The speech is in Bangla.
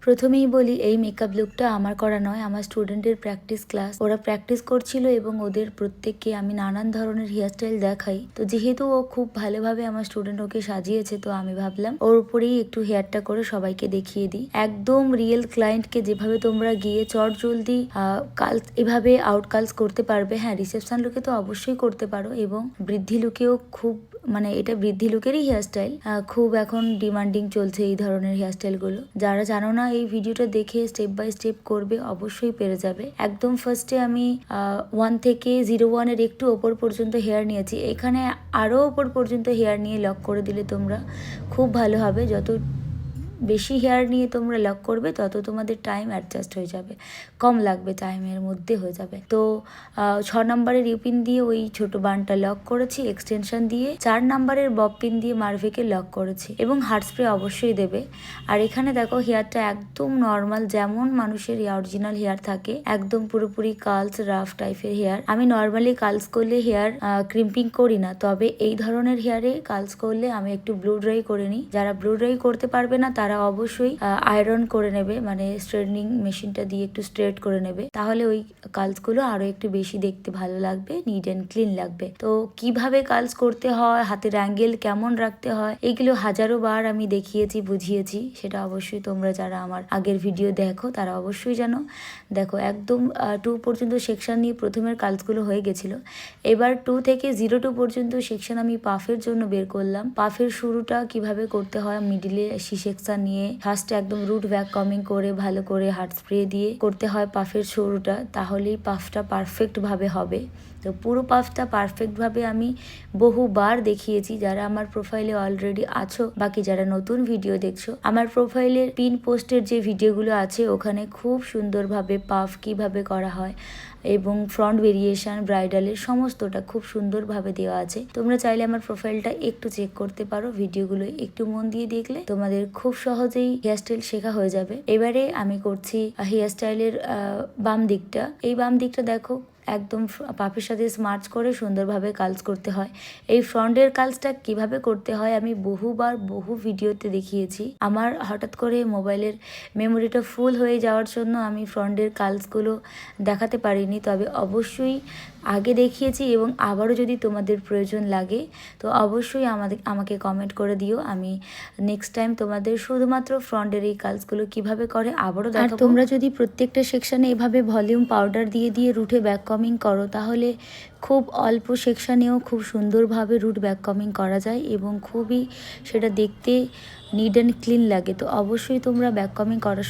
প্রথমেই বলি এই মেকআপ লুকটা আমার করা নয়, আমার স্টুডেন্টের প্র্যাকটিস ক্লাস। ওরা প্র্যাকটিস করছিল এবং ওদের প্রত্যেককে আমি নানান ধরনের হেয়ারস্টাইল দেখাই। তো যেহেতু ও খুব ভালোভাবে আমার স্টুডেন্ট ওকে সাজিয়েছে, তো আমি ভাবলাম ওর উপরেই একটু হেয়ারটা করে সবাইকে দেখিয়ে দিই। একদম রিয়েল ক্লায়েন্টকে যেভাবে তোমরা গিয়ে চট জলদি কালস এভাবে আউট কালস করতে পারবে। হ্যাঁ, রিসেপশন লুকে তো অবশ্যই করতে পারো, এবং বৃদ্ধি লুকেও খুব, মানে এটা বৃদ্ধি লুকেরই হেয়ারস্টাইল, খুব এখন ডিমান্ডিং চলছে এই ধরনের হেয়ারস্টাইলগুলো। যারা জানো না এই ভিডিওটা দেখে স্টেপ বাই স্টেপ করবে, অবশ্যই পেরে যাবে। একদম ফার্স্টে আমি 1 থেকে 01-এর একটু ওপর পর্যন্ত হেয়ার নিয়েছি। এখানে আরও ওপর পর্যন্ত হেয়ার নিয়ে লক করে দিলে তোমরা খুব ভালো হবে। যত বেশি হেয়ার নিয়ে তোমরা লক করবে তত তোমাদের টাইম অ্যাডজাস্ট হয়ে যাবে, কম লাগবে, টাইমের মধ্যে হয়ে যাবে। তো 6 নম্বরের ইউপিন দিয়ে ওই ছোট বানটা লক করেছি, এক্সটেনশন দিয়ে 4 নম্বরের বব পিন দিয়ে মারভেকে লক করেছি, এবং হার্ড স্প্রে অবশ্যই দেবে। আর এখানে দেখো হেয়ারটা একদম নর্মাল, যেমন মানুষের অরিজিনাল হেয়ার থাকে, একদম পুরোপুরি কার্লস রাফ টাইপের হেয়ার। আমি নর্মালি কার্লস করলে হেয়ার ক্রিম্পিং করি না, তবে এই ধরনের হেয়ারে কার্লস করলে আমি একটু ব্লু ড্রাই করে নিই। যারা ব্লু ড্রাই করতে পারবে না তারা অবশ্যই আয়রন করে নেবে, মানে স্ট্রেটনিং মেশিনটা দিয়ে একটু স্ট্রেট করে নেবে, তাহলে ওই কার্লসগুলো আরো একটু বেশি দেখতে ভালো লাগবে, নিট অ্যান্ড ক্লিন লাগবে। তো কিভাবে কার্লস করতে হয়, হাতের অ্যাঙ্গেল কেমন রাখতে হয়, এগুলো হাজারো বার আমি দেখিয়েছি, বুঝিয়েছি। সেটা অবশ্যই তোমরা যারা আমার আগের ভিডিও দেখো তারা অবশ্যই জানো। দেখো একদম 2 পর্যন্ত সেকশন নিয়ে প্রথমের কার্লসগুলো হয়ে গেছিল। এবার 2 থেকে 02 পর্যন্ত সেকশন আমি পাফের জন্য বের করলাম। পাফের শুরুটা কিভাবে করতে হয়, মিডিলে সি সেকশন নিয়ে ফার্স্টে একদম রুট ব্যাক কমিং করে ভালো করে হার্ড স্প্রে দিয়ে করতে হয় পাফের শুরুটা, তাহলেই পাফটা পারফেক্ট ভাবে হবে। তো পুরো পাফটা পারফেক্ট ভাবে আমি বহুবার দেখিয়েছি। যারা আমার প্রোফাইলে অলরেডি আছো, বাকি যারা নতুন ভিডিও দেখছো, আমার প্রোফাইলের পিন পোস্টের যে ভিডিওগুলো আছে ওখানে খুব সুন্দরভাবে পাফ কিভাবে করা হয় এবং ফ্রন্ট ভেরিয়েশন ব্রাইডালের সমস্তটা খুব সুন্দরভাবে দেওয়া আছে। তোমরা চাইলে আমার প্রোফাইলটা একটু চেক করতে পারো, ভিডিওগুলো একটু মন দিয়ে দেখলে তোমাদের খুব সহজেই হেয়ারস্টাইল শেখা হয়ে যাবে। এবারে আমি করছি হেয়ারস্টাইলের বাম দিকটা। এই বাম দিকটা দেখো একদম পাফের সাথে স্মার্চ করে সুন্দরভাবে কার্লস করতে হয়। এই ফ্রন্টের কার্লসটা কিভাবে করতে হয় আমি বহুবার বহু ভিডিওতে দেখিয়েছি। আমার হঠাৎ করে মোবাইলের মেমোরিটা ফুল হয়ে যাওয়ার জন্য আমি ফ্রন্টের কার্লসগুলো দেখাতে পারিনি, তবে অবশ্যই আগে দেখিয়েছি, এবং আবারও যদি তোমাদের প্রয়োজন লাগে তো অবশ্যই আমাকে কমেন্ট করে দিও। আমি নেক্সট টাইম তোমাদের শুধুমাত্র ফ্রন্টের এই কার্লসগুলো কিভাবে করে আবারও দেখাবো। আর তোমরা যদি প্রত্যেকটা সেকশনে এভাবে ভলিউম পাউডার দিয়ে দিয়ে রুটে ব্যাক কমিং করো, তাহলে খুব অল্প সেকশনেও খুব সুন্দরভাবে রুট ব্যাক কমিং করা যায়, এবং খুবই সেটা দেখতে নিট অ্যান্ড ক্লিন লাগে। তো অবশ্যই তোমরা ব্যাক কমিং করার